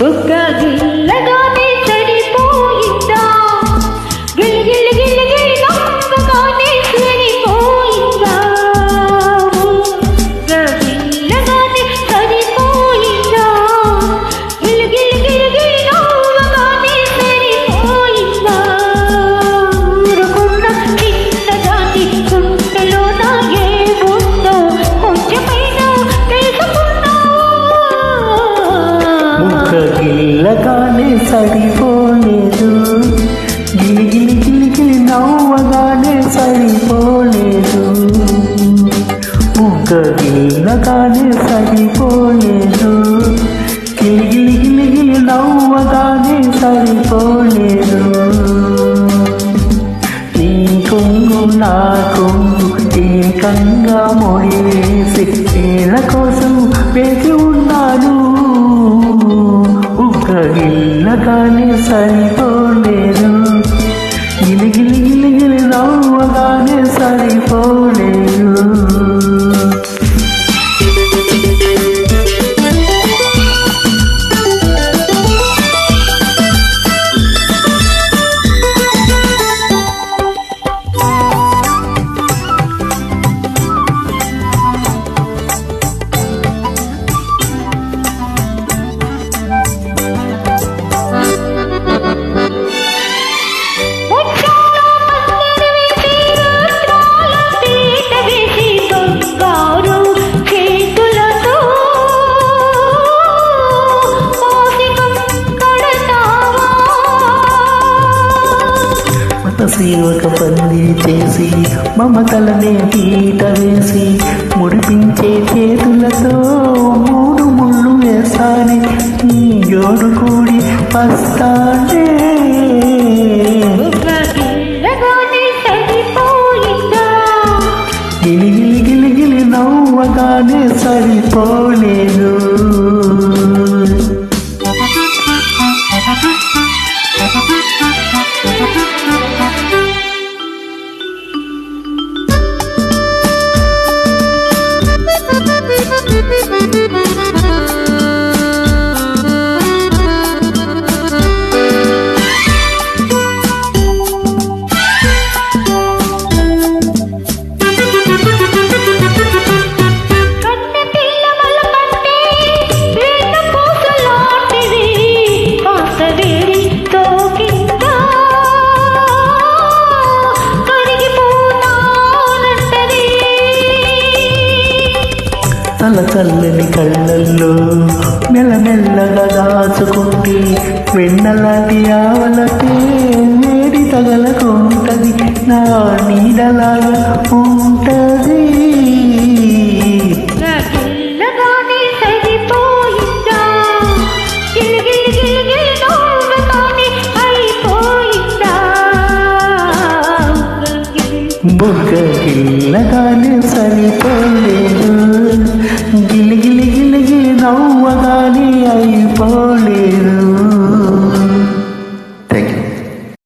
ఒక్క గిల్లగానే సరిపోయిందా గిల్లి గిల్లి గిల్లి గిల్లి నమ్మగానే సరిపోయిందా ఒక్క గిల్లగానే సరిపోయిందా గిల్లి గిల్లి గిల్లి గిల్లి నమ్మగానే సరిపోయిందా ఊరుకున్న చిన్నదాన్ని గుండెలోన ఏముందో కొంచెమైనా గిల్లగానే సరిపోలేదు గిలి గిలి గిలి గిలి నవ్వగానే సరిపోలేదు ముక్క గిల్లగానే సరిపోలేదు గిలి గిలి గిలి గిలి నవ్వగానే సరిపోలేదు నీ కొంగు నా కొంగు ఏకంగా మోయేసి నేల కోసం వేచి ఉన్నాను గిల్లగానే సరిపోలేదు గిలి గిలి గిలి గిలి నవ్వగానే సరిపోలేదు సేవక పందిరి చేసి మమతలనే పీట వేసి ముడిపించే చేతులతో మూడు ముళ్ళు వేసాని నీ జోడు కూడి వస్తానే గిలి గిలి గిలి గిలి నవ్వగానే సరిపోలేదు చల్లని కళ్ళల్లో మెల్లమెల్లగా దాచుకుంటే వెన్నలాంటి ఆవలతే వేడి తగలకుంటది నా నీడలాగా ఉంటది బుగ్గ గిల్లగానే సరిపోలేదు